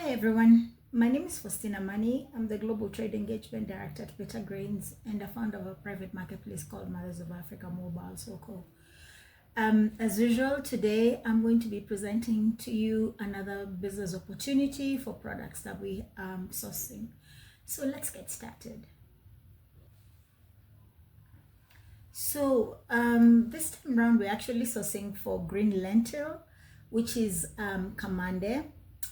Hi everyone, my name is Faustina Mani. I'm the Global Trade Engagement Director at Better Grains and the founder of a private marketplace called Mothers of Africa Mobile Soko. As usual, today I'm going to be presenting to you another business opportunity for products that we are sourcing. So let's get started. So this time around we're actually sourcing for green lentil, which is Kamande,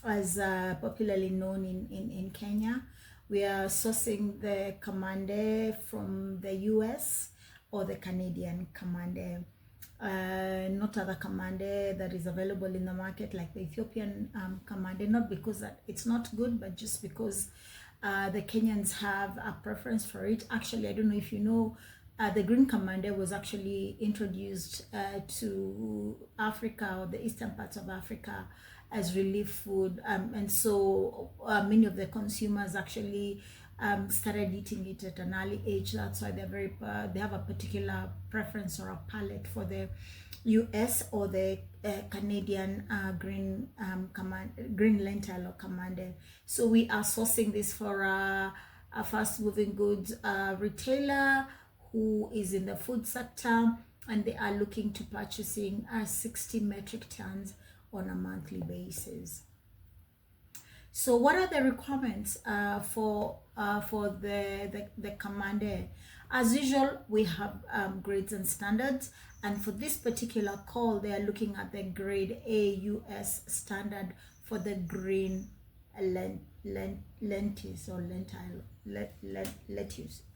as popularly known in Kenya. We are sourcing the Kamande from the US or the Canadian Kamande, not other Kamande that is available in the market like the Ethiopian Kamande, not because that it's not good, but just because the Kenyans have a preference for it. Actually, I don't know if you know, the green Kamande was actually introduced to Africa or the eastern parts of Africa as relief food, and so many of the consumers actually started eating it at an early age. That's why they have a particular preference or a palate for the US or the Canadian green lentil or Kamande. So we are sourcing this for a fast moving goods retailer who is in the food sector, and they are looking to purchasing 60 metric tons on a monthly basis. So what are the requirements for the Kamande? As usual, we have grades and standards, and for this particular call they are looking at the grade A US standard for the green lentils or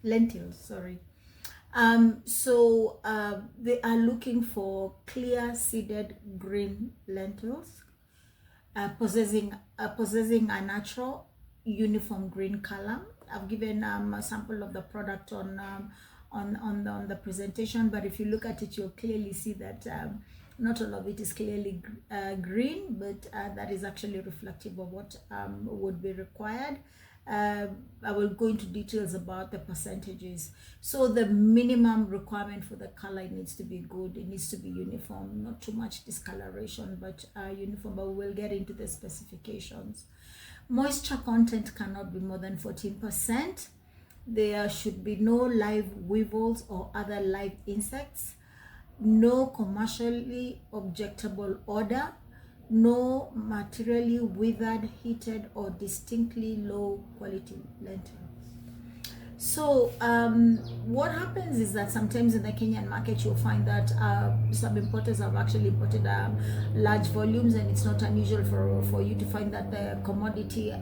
lentils, sorry. They are looking for clear seeded green lentils, possessing a natural uniform green color. I've given a sample of the product on the presentation, but if you look at it, you'll clearly see that not all of it is clearly green, but that is actually reflective of what would be required. I will go into details about the percentages. So the minimum requirement for the color, it needs to be good, it needs to be uniform, not too much discoloration, but uniform. But we'll get into the specifications. Moisture content cannot be more than 14%. There should be no live weevils or other live insects, no commercially objectable odor, no materially withered, heated, or distinctly low quality lentils. So what happens is that sometimes in the Kenyan market you'll find that some importers have actually imported large volumes, and it's not unusual for you to find that the commodity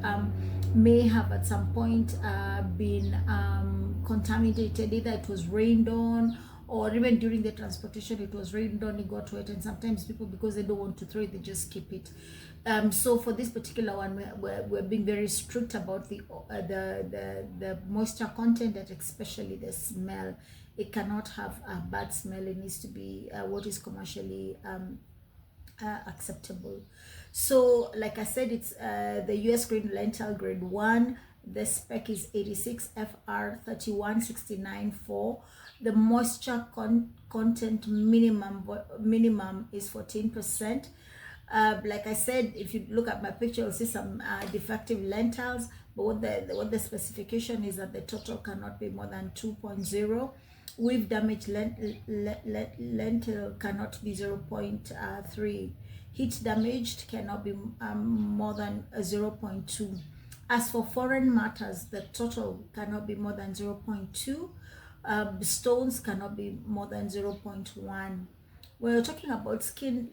may have at some point been contaminated. Either it was rained on, or even during the transportation it was rained on, it got wet, and sometimes people, because they don't want to throw it, they just keep it. So for this particular one, we're being very strict about the moisture content, and especially the smell. It cannot have a bad smell. It needs to be what is commercially acceptable. So like I said, it's the US Green Lentils Grade 1. The spec is 86 FR 31694. The moisture content minimum is 14%. Like I said, if you look at my picture, you'll see some defective lentils, but what the specification is that the total cannot be more than 2.0. Weave damaged lentil cannot be 0.3. Heat damaged cannot be more than 0.2. As for foreign matters, the total cannot be more than 0.2. Stones cannot be more than 0.1. We're talking about skinned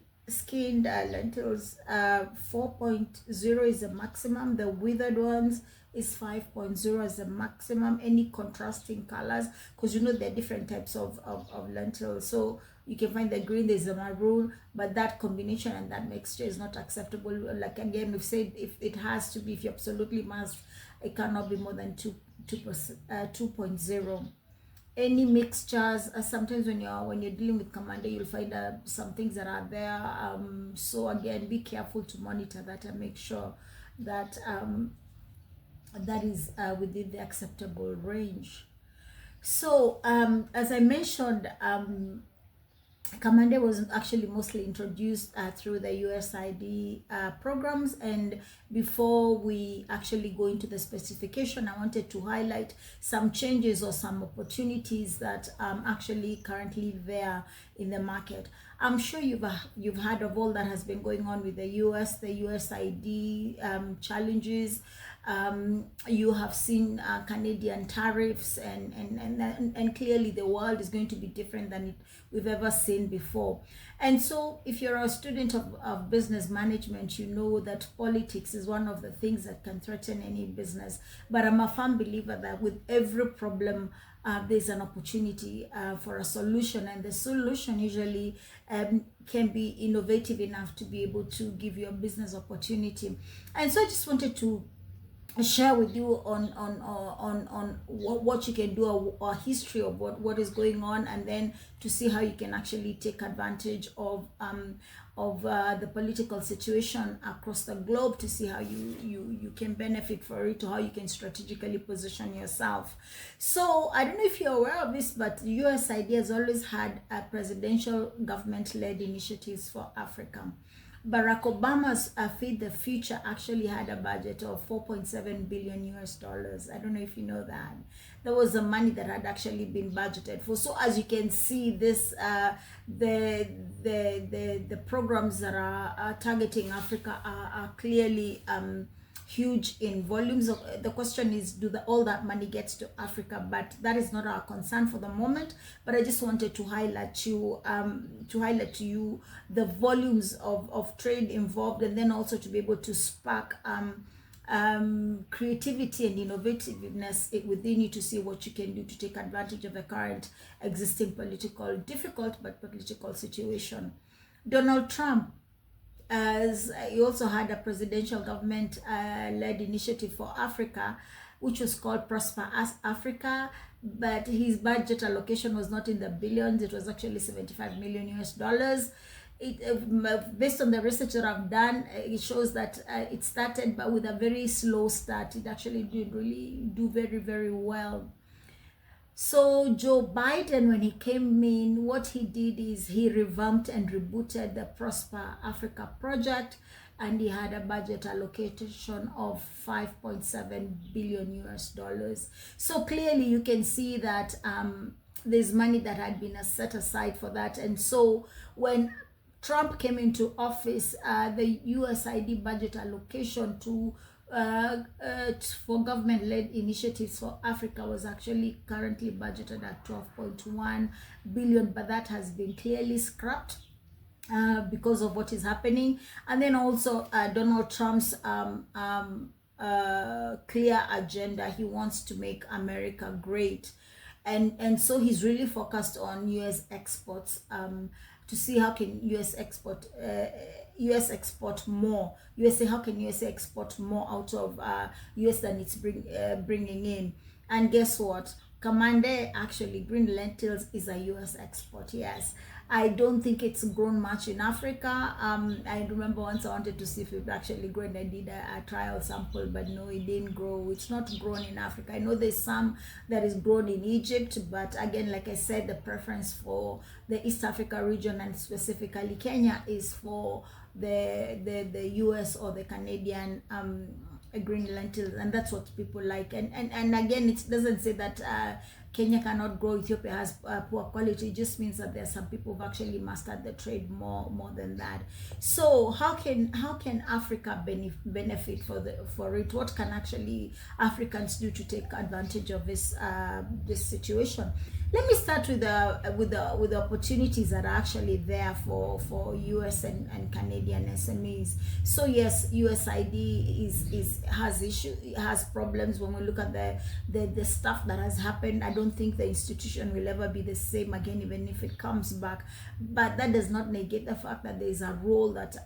lentils. 4.0 is the maximum. The withered ones is 5.0 as the maximum. Any contrasting colors, because you know there are different types of lentils. So you can find the green, there's the maroon, but that combination and that mixture is not acceptable. Like again, we've said, if it has to be, if you absolutely must, it cannot be more than 2.0. Any mixtures, sometimes when you're dealing with Kamande, you'll find some things that are there. So again, be careful to monitor that and make sure that that is within the acceptable range. So as I mentioned, Kamande was actually mostly introduced through the USAID programs. And before we actually go into the specification, I wanted to highlight some changes or some opportunities that actually currently there in the market. I'm sure you've heard of all that has been going on with the USAID challenges. You have seen Canadian tariffs, and clearly the world is going to be different than we've ever seen before. And so if you're a student of business management, you know that politics is one of the things that can threaten any business. But I'm a firm believer that with every problem, there's an opportunity for a solution, and the solution usually can be innovative enough to be able to give you a business opportunity. And so I just wanted to share with you on what you can do, a history of what is going on, and then to see how you can actually take advantage of the political situation across the globe, to see how you can benefit for it, or how you can strategically position yourself. So I don't know if you're aware of this, but USAID has always had presidential government-led initiatives for Africa. Barack Obama's Feed the Future actually had a budget of 4.7 billion US dollars. I don't know if you know that. There was the money that had actually been budgeted for. So as you can see, this the programs that are targeting Africa are clearly huge in volumes. The question is, all that money gets to Africa? But that is not our concern for the moment. But I just wanted to highlight to you the volumes of trade involved, and then also to be able to spark creativity and innovativeness within you, to see what you can do to take advantage of the current existing difficult political situation. Donald Trump, as he also had a presidential government-led initiative for Africa, which was called Prosper Africa, but his budget allocation was not in the billions. It was actually 75 million US dollars. Based on the research that I've done, it shows that it started but with a very slow start. It actually did really do very, very well. So Joe Biden, when he came in, what he did is he revamped and rebooted the Prosper Africa project, and he had a budget allocation of 5.7 billion US dollars. So clearly you can see that there's money that had been set aside for that. And so when Trump came into office, the USAID budget allocation for government-led initiatives for Africa was actually currently budgeted at 12.1 billion, but that has been clearly scrapped because of what is happening. And then also Donald Trump's clear agenda. He wants to make America great, and so he's really focused on US exports, to see how can US export more. How can USA export more out of US than it's bringing in? And guess what? Kamande, actually, green lentils is a US export. Yes, I don't think it's grown much in Africa. I remember once I wanted to see if it actually grown. I did a trial sample, but no, it didn't grow. It's not grown in Africa. I know there's some that is grown in Egypt, but again, like I said, the preference for the East Africa region, and specifically Kenya, is for the US or the Canadian green lentils, and that's what people like. And again, it doesn't say that Kenya cannot grow, Ethiopia has poor quality. It just means that there are some people who've actually mastered the trade more than that. So how can Africa benefit for it? What can actually Africans do to take advantage of this situation? Let me start with the opportunities that are actually there for US and Canadian SMEs. So yes, USAID has problems. When we look at the stuff that has happened, I don't think the institution will ever be the same again, even if it comes back. But that does not negate the fact that there is a role that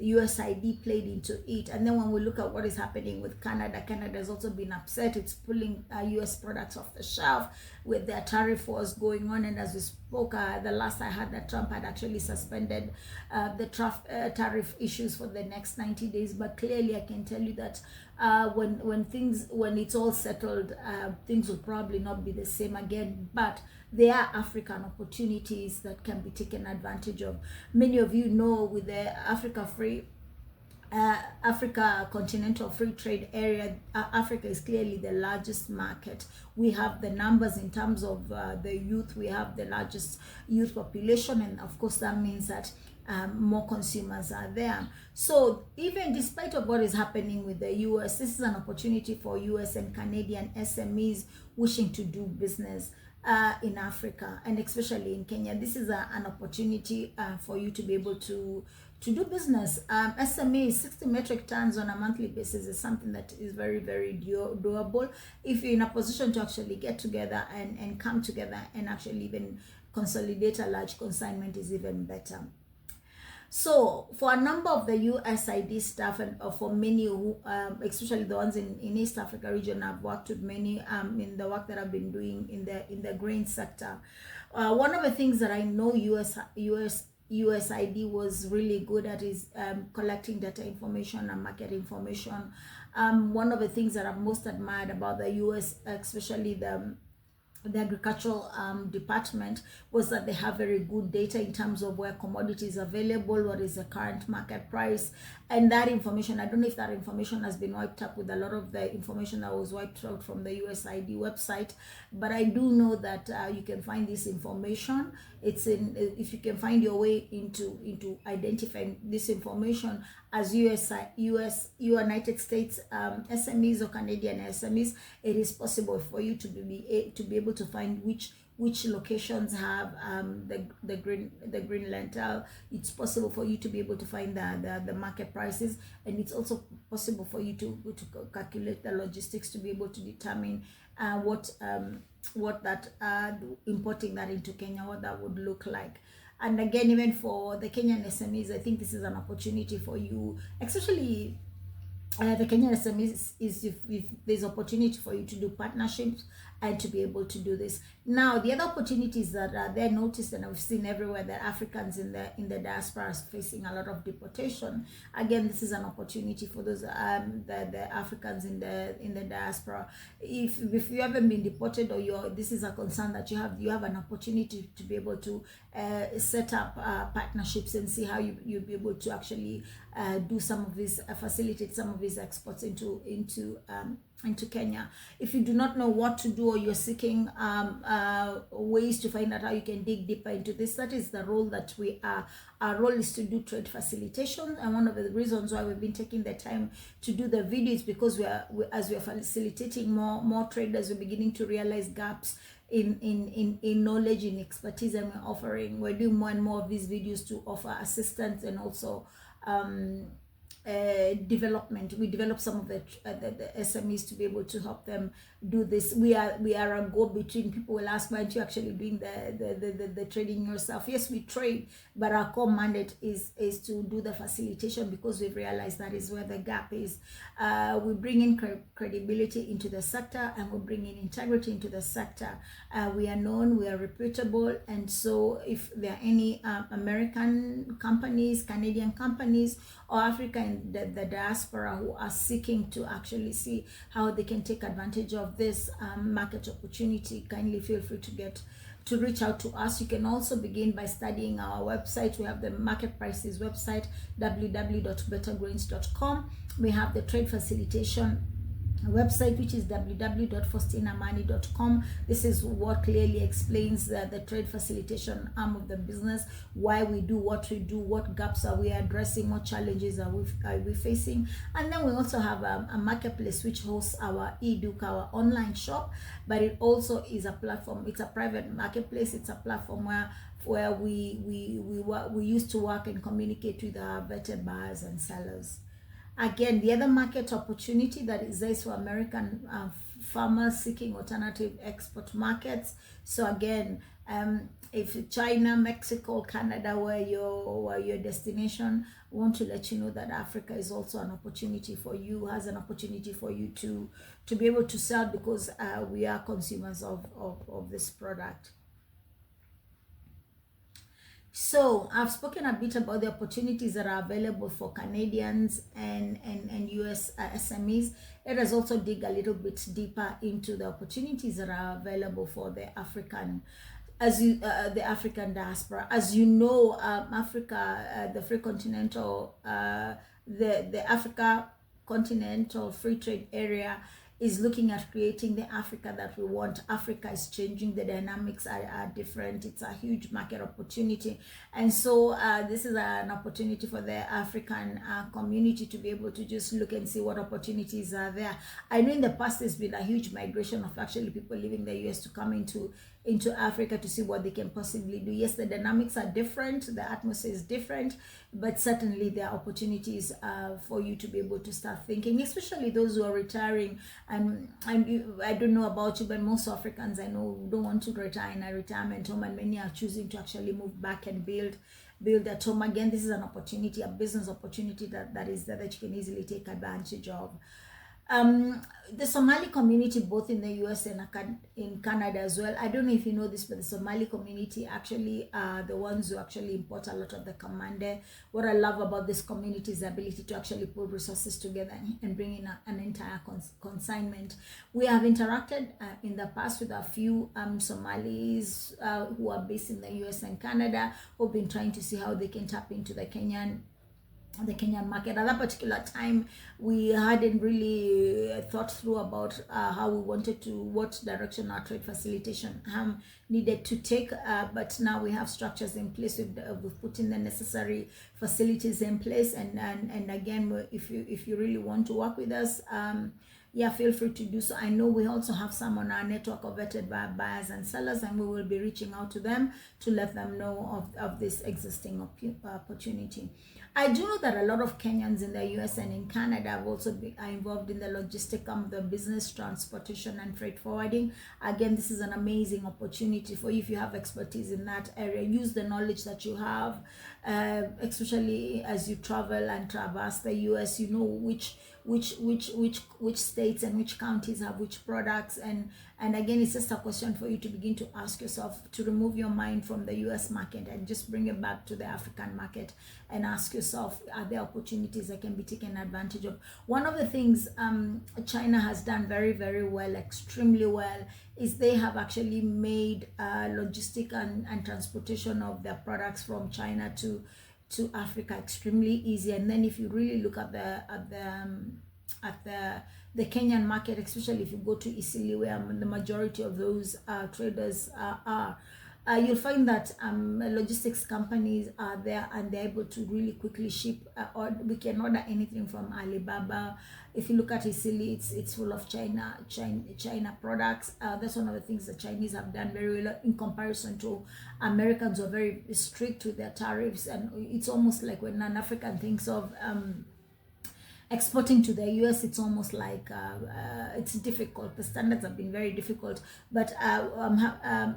USAID played into it. And then when we look at what is happening with Canada has also been upset. It's pulling US products off the shelf. with their tariff wars going on. And as we spoke, the last I heard that Trump had actually suspended the tariff issues for the next 90 days. But clearly I can tell you that when it's all settled, things will probably not be the same again. But there are African opportunities that can be taken advantage of. Many of you know, with the Africa Continental Free Trade Area, Africa is clearly the largest market. We have the numbers in terms of the youth. We have the largest youth population, and of course that means that more consumers are there. So even despite of what is happening with the US, this is an opportunity for US and Canadian SMEs wishing to do business in Africa, and especially in Kenya. This is an opportunity for you to be able to do business. SME 60 metric tons on a monthly basis is something that is very, very doable if you're in a position to actually get together and come together and actually even consolidate a large consignment is even better. So for a number of the USAID staff, and for many who, especially the ones in East Africa region, I've worked with many in the work that I've been doing in the grain sector. One of the things that I know USAID was really good at is collecting data information and market information. One of the things that I've most admired about the US, especially the agricultural department, was that they have very good data in terms of where commodities are available, what is the current market price, and that information, I don't know if that information has been wiped up with a lot of the information that was wiped out from the USAID website, but I do know that you can find this information. It's if you can find your way into identifying this information as United States SMEs or Canadian SMEs, it is possible for you to be able to find which locations have the green lentil. It's possible for you to be able to find the market prices, and it's also possible for you to calculate the logistics to be able to determine what that importing that into Kenya, what that would look like. And again, even for the Kenyan SMEs, I think this is an opportunity for you, especially the Kenyan SMEs, is if there's opportunity for you to do partnerships and to be able to do this. Now, the other opportunities that they're noticed and I've seen everywhere, that Africans in the diaspora are facing a lot of deportation. Again, this is an opportunity for those the Africans in the diaspora. If you haven't been deported, or this is a concern that you have an opportunity to be able to set up partnerships and see how you'll be able to actually do some of these, facilitate some of these exports into Kenya. If you do not know what to do, or you're seeking ways to find out how you can dig deeper into this, that is the role that we are. Our role is to do trade facilitation, and one of the reasons why we've been taking the time to do the video is because as we are facilitating more traders, we're beginning to realize gaps in knowledge, in expertise, and we're doing more and more of these videos to offer assistance and also development. We develop some of the SMEs to be able to help them do this. We are a go-between. People will ask, why aren't you actually doing the trading yourself? Yes, we trade, but our core mandate is to do the facilitation, because we've realized that is where the gap is. We bring in credibility into the sector, and we bring in integrity into the sector. We are known, we are reputable, and so if there are any American companies, Canadian companies, or Africa in the diaspora who are seeking to actually see how they can take advantage of this market opportunity, kindly feel free to reach out to us. You can also begin by studying our website. We have the market prices website, www.bettergrains.com. We have the trade facilitation website, which is www.faustinamani.com. This is what clearly explains the trade facilitation arm of the business, why we do what we do, what gaps are we addressing, what challenges are we facing. And then we also have a marketplace which hosts our eDuke, our online shop, but it also is a platform. It's a private marketplace. It's a platform where we used to work and communicate with our vetted buyers and sellers. Again, the other market opportunity that is there is for American farmers seeking alternative export markets. So again, If China, Mexico, Canada were your destination, I want to let you know that Africa is also an opportunity for you, has an opportunity for you to be able to sell, because we are consumers of this product. So I've spoken a bit about the opportunities that are available for Canadians and US SMEs. Let us also dig a little bit deeper into the opportunities that are available for the African, the African diaspora. As you know, Africa, the free continental, the Africa continental free trade area is looking at creating the Africa that we want. Africa is changing, the dynamics are different. It's a huge market opportunity, and so this is an opportunity for the African community to be able to just look and see what opportunities are there. I know in the past there's been a huge migration of actually people leaving the US to come into Africa to see what they can possibly do. Yes, the dynamics are different, the atmosphere is different, but certainly there are opportunities for you to be able to start thinking, especially those who are retiring. And I don't know about you, but most Africans I know don't want to retire in a retirement home, and many are choosing to actually move back and build at home. Again, this is an opportunity, a business opportunity that is there that you can easily take advantage of. The Somali community, both in the US and in Canada as well. I don't know if you know this, but the Somali community actually are the ones who actually import a lot of the Kamande. What I love about this community is the ability to actually pull resources together and bring in an entire consignment. We have interacted in the past with a few Somalis who are based in the US and Canada, who've been trying to see how they can tap into the Kenyan market. At that particular time, we hadn't really thought through about how we wanted to, what direction our trade facilitation needed to take, but now we have structures in place. We've put in the necessary facilities in place, and again, if you really want to work with us, yeah, feel free to do so. I know we also have some on our network of vetted buyers and sellers, and we will be reaching out to them to let them know of this existing opportunity. I do know that a lot of Kenyans in the US and in Canada have also are involved in the logistic the business, transportation, and freight forwarding. Again, this is an amazing opportunity for you if you have expertise in that area. Use the knowledge that you have, especially as you travel and traverse the US. You know which states and which counties have which products, and again, it's just a question for you to begin to ask yourself, to remove your mind from the US market and just bring it back to the African market and ask yourself, are there opportunities that can be taken advantage of? One of the things China has done very, very well, extremely well, is they have actually made logistic and transportation of their products from China to Africa extremely easy. And then if you really look at the Kenyan market, especially if you go to Isili, where the majority of those traders are, you'll find that logistics companies are there, and they're able to really quickly ship, or we can order anything from Alibaba. If you look at Isili, it's full of China products. That's one of the things the Chinese have done very well in comparison to Americans, who are very strict with their tariffs. And it's almost like when an African thinks of exporting to the US, it's almost like it's difficult. The standards have been very difficult. But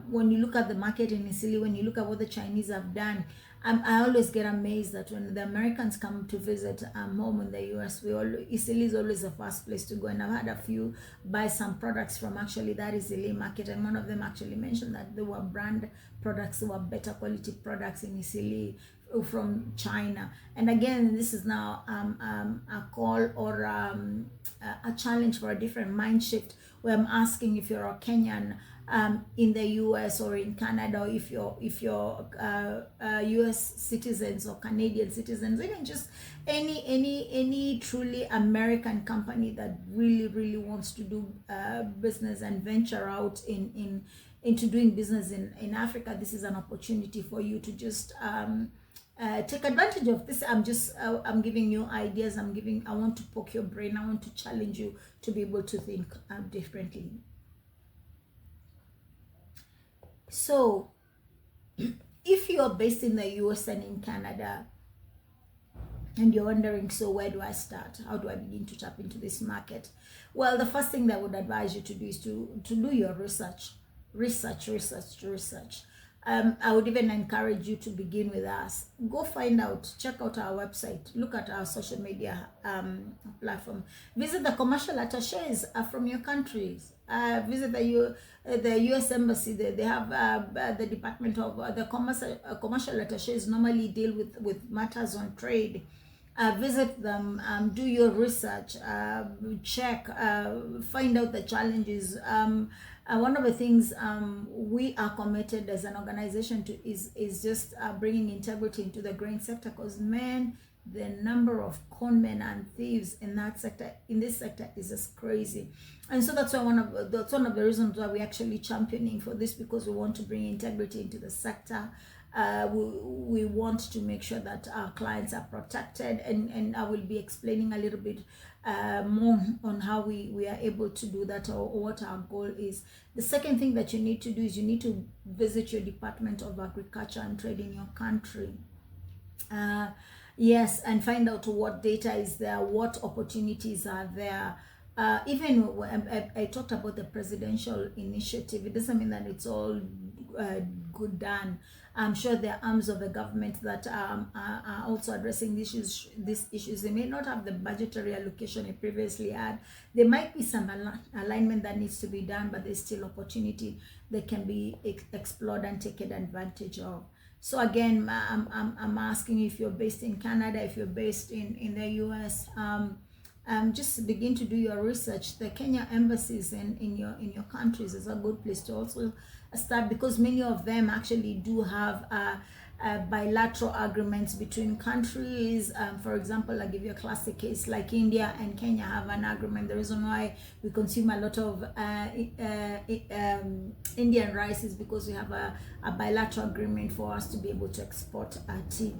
when you look at the market in Isili, when you look at what the Chinese have done, I always get amazed that when the Americans come to visit home in the US, Isili is always the first place to go. And I've had a few buy some products from actually that Isili market, and one of them actually mentioned that there were brand products, there were better quality products in Isili from China. And again, this is now a call or a challenge for a different mind shift, where I'm asking, if you're a Kenyan in the US or in Canada, or if you're US citizens or Canadian citizens, even just any truly American company that really wants to do business and venture out into doing business in Africa, this is an opportunity for you to just take advantage of this. I'm giving you ideas. I want to poke your brain. I want to challenge you to be able to think differently. So if you're based in the US and in Canada, and you're wondering, so where do I start? How do I begin to tap into this market? Well, the first thing that I would advise you to do is to do your research. I would even encourage you to begin with us. Go find out, check out our website, look at our social media platform, visit the commercial attaches from your countries, visit the US Embassy. They have the Department of the commercial attaches normally deal with matters on trade. Visit them, do your research, check, find out the challenges. One of the things we are committed as an organization to is just bringing integrity into the grain sector, because man, the number of con men and thieves in this sector is just crazy. And so that's why one of the reasons why we're actually championing for this, because we want to bring integrity into the sector. We want to make sure that our clients are protected, and I will be explaining a little bit more on how we are able to do that, or what our goal is. The second thing that you need to do is you need to visit your Department of Agriculture and Trade in your country. Yes, and find out what data is there, what opportunities are there. Even when I talked about the presidential initiative, it doesn't mean that it's all good done. I'm sure there are arms of the government that are also addressing these issues. They may not have the budgetary allocation they previously had. There might be some alignment that needs to be done, but there's still opportunity that can be explored and taken advantage of. So again, I'm asking, if you're based in Canada, if you're based in the US, just begin to do your research. The Kenya embassies in your countries is a good place to also start, because many of them actually do have bilateral agreements between countries. For example, I'll give you a classic case, like India and Kenya have an agreement. The reason why we consume a lot of Indian rice is because we have a bilateral agreement for us to be able to export our tea.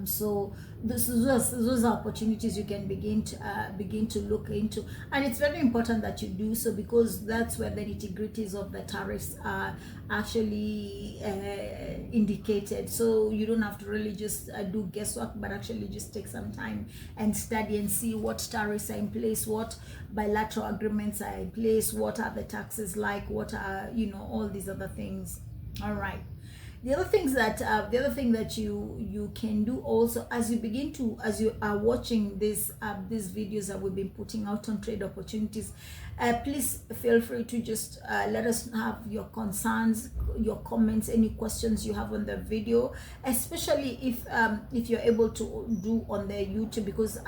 So those are opportunities you can begin to look into, and it's very important that you do so, because that's where the nitty-gritties of the tariffs are actually indicated. So you don't have to really just do guesswork, but actually just take some time and study and see what tariffs are in place, what bilateral agreements are in place, what are the taxes like, what are, all these other things. All right. The other thing that you can do also, as you are watching these videos that we've been putting out on trade opportunities, please feel free to just let us have your concerns, your comments, any questions you have on the video, especially if you're able to do on the YouTube, because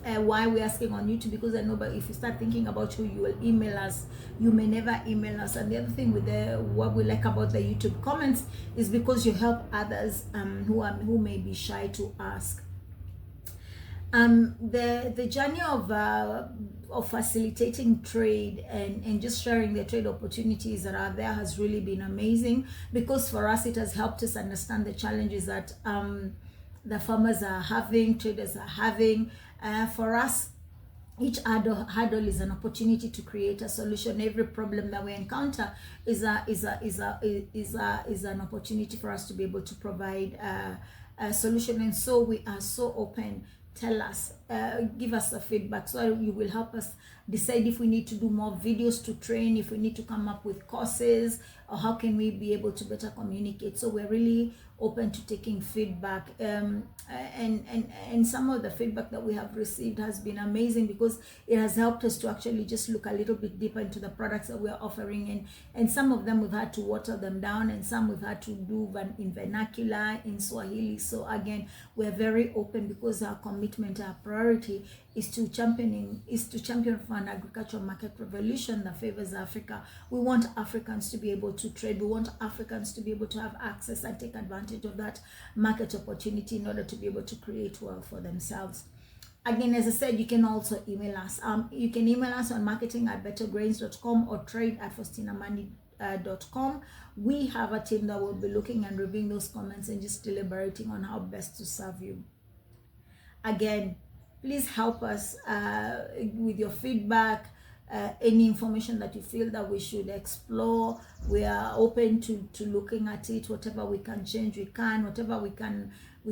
why we're asking on YouTube, because I know, but if you start thinking about who you will email us, you may never email us. And the other thing with what we like about the YouTube comments is because you help others who may be shy to ask. The journey of facilitating trade and just sharing the trade opportunities that are there has really been amazing, because for us it has helped us understand the challenges that the farmers are having, traders are having. For us, each hurdle is an opportunity to create a solution. Every problem that we encounter is an opportunity for us to be able to provide a solution. And so we are so open. Tell us, give us a feedback, so you will help us decide if we need to do more videos to train, if we need to come up with courses, or how can we be able to better communicate. So we're really open to taking feedback, and some of the feedback that we have received has been amazing, because it has helped us to actually just look a little bit deeper into the products that we're offering, and some of them we've had to water them down, and some we've had to do in vernacular, in Swahili. So again, we're very open, because our commitment, our priority is to champion for an agricultural market revolution that favors Africa. We want Africans to be able to trade. We want Africans to be able to have access and take advantage of that market opportunity in order to be able to create wealth for themselves. Again, as I said, you can also email us. You can email us on marketing@bettergrains.com or trade@faustinamani.com. We have a team that will be looking and reviewing those comments and just deliberating on how best to serve you. Again, please help us with your feedback, any information that you feel that we should explore. We are open to looking at it. Whatever we can change, we can. Whatever we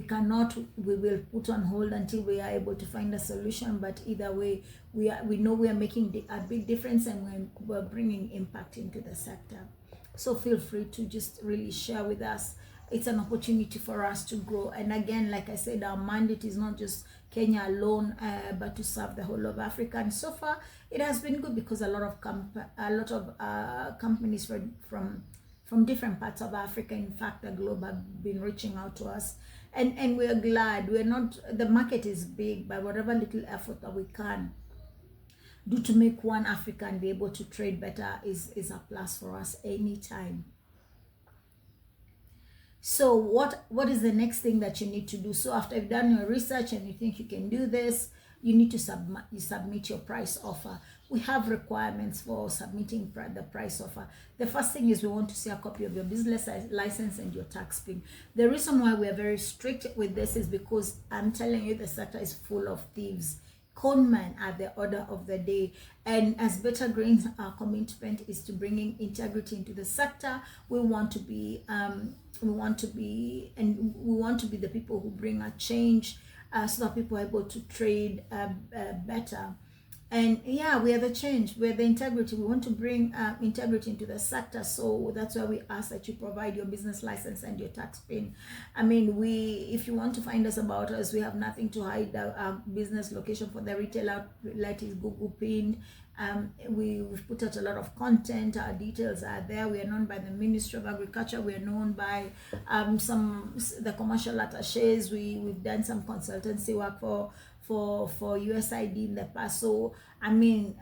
cannot, we will put on hold until we are able to find a solution. But either way, we know we are making a big difference, and we're bringing impact into the sector. So feel free to just really share with us. It's an opportunity for us to grow. And again, like I said, our mandate is not just Kenya alone, but to serve the whole of Africa. And so far, it has been good because a lot of companies from different parts of Africa, in fact, the globe, have been reaching out to us. And we're glad. We're not, the market is big, but whatever little effort that we can do to make one African be able to trade better is a plus for us anytime. So what is the next thing that you need to do? So after you've done your research and you think you can do this, you need to submit your price offer. We have requirements for submitting the price offer. The first thing is we want to see a copy of your business license and your tax PIN. The reason why we are very strict with this is because I'm telling you, the sector is full of thieves. Conmen are the order of the day, and as Better Grains, our commitment is to bringing integrity into the sector. We want to be the people who bring a change, so that people are able to trade better. And yeah, we are the change, we're the integrity. We want to bring integrity into the sector, so that's why we ask that you provide your business license and your tax PIN. I mean, if you want to find us about us, we have nothing to hide. Our business location for the retail outlet is Google pinned. We've put out a lot of content. Our details are there. We are known by the Ministry of Agriculture. We are known by the commercial attaches. We've done some consultancy work for USAID in the past. So I mean,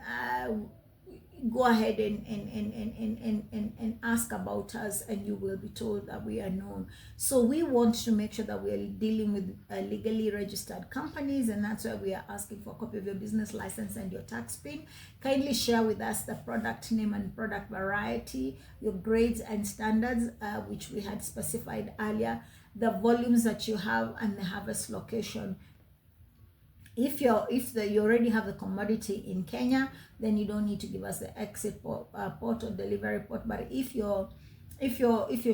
go ahead and ask about us, and you will be told that we are known. So we want to make sure that we are dealing with legally registered companies, and that's why we are asking for a copy of your business license and your tax PIN. Kindly share with us the product name and product variety, your grades and standards, which we had specified earlier, the volumes that you have, and the harvest location. If you already have the commodity in Kenya, then you don't need to give us the exit port or delivery port. But if you're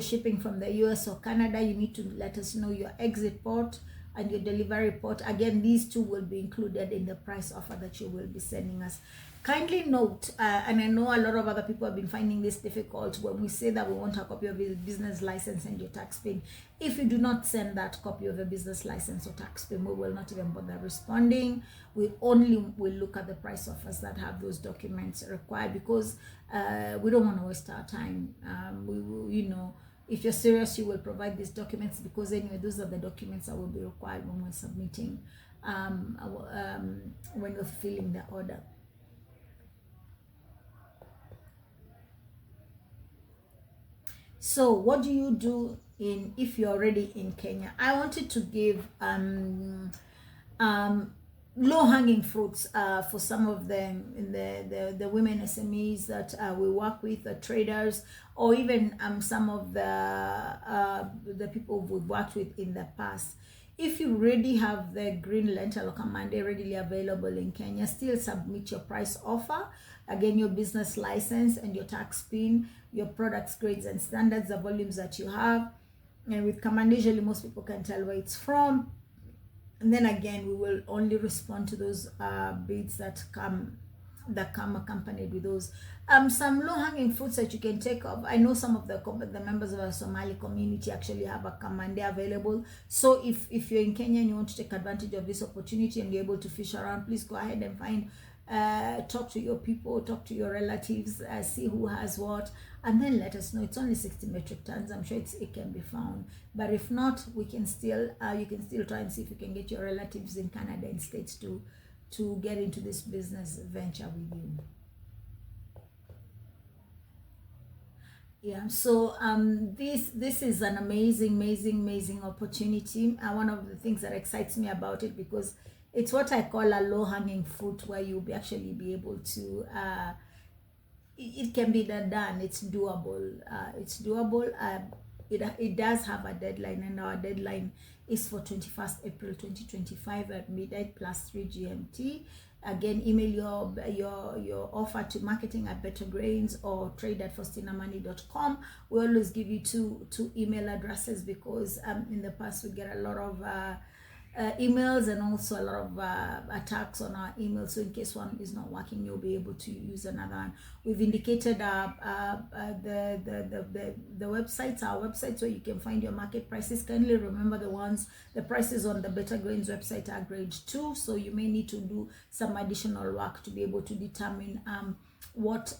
shipping from the US or Canada, you need to let us know your exit port and your delivery port. Again, these two will be included in the price offer that you will be sending us. Kindly note, and I know a lot of other people have been finding this difficult, when we say that we want a copy of your business license and your tax PIN. If you do not send that copy of a business license or tax PIN, we will not even bother responding. We only will look at the price offers that have those documents required, because we don't want to waste our time. If you're serious, you will provide these documents, because anyway, those are the documents that will be required when we're submitting, when we're filling the order. So what do you do if you're already in Kenya? I wanted to give low-hanging fruits for some of them, in the women SMEs that we work with, the traders, or even some of the people we've worked with in the past. If you already have the green lentil or Kamande readily available in Kenya, still submit your price offer. Again, your business license and your tax PIN, your products, grades and standards, the volumes that you have. And with Kamande, usually most people can tell where it's from. And then again, we will only respond to those bids that come accompanied with those. Some low-hanging fruits that you can take off. I know some of the members of our Somali community actually have a Kamande available. So if you're in Kenya and you want to take advantage of this opportunity and be able to fish around, please go ahead and talk to your people, talk to your relatives, see who has what, and then let us know. It's only 60 metric tons. I'm sure it can be found. But if not, we can still you can still try and see if you can get your relatives in Canada and States to get into this business venture with you. Yeah, so this is an amazing opportunity. One of the things that excites me about it, because it's what I call a low-hanging fruit, where you'll actually be able to it can be done. It's doable. It does have a deadline, and our deadline is for 21st April 2025 at midnight +3 GMT. Again, email your offer to marketing@bettergrains or trade@faustinamoney.com. We always give you two email addresses, because in the past we get a lot of emails, and also a lot of attacks on our email. So in case one is not working, you'll be able to use another one. We've indicated the websites, our website, so you can find your market prices. Kindly remember the prices on the Better Grains website are grade 2, so you may need to do some additional work to be able to determine what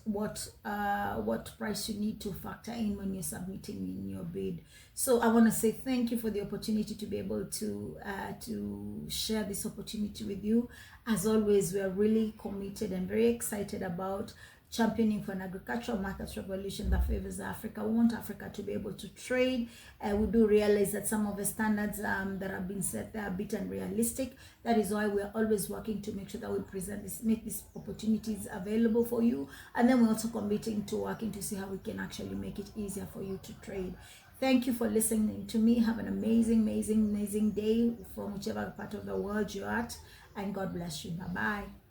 price you need to factor in when you're submitting in your bid. So I want to say thank you for the opportunity to be able to share this opportunity with you. As always, we are really committed and very excited about championing for an agricultural markets revolution that favors Africa. We want Africa to be able to trade. We do realize that some of the standards that have been set there are a bit unrealistic. That is why we are always working to make sure that we present this, make these opportunities available for you. And then we're also committing to working to see how we can actually make it easier for you to trade. Thank you for listening to me. Have an amazing day from whichever part of the world you're at. And God bless you. Bye-bye.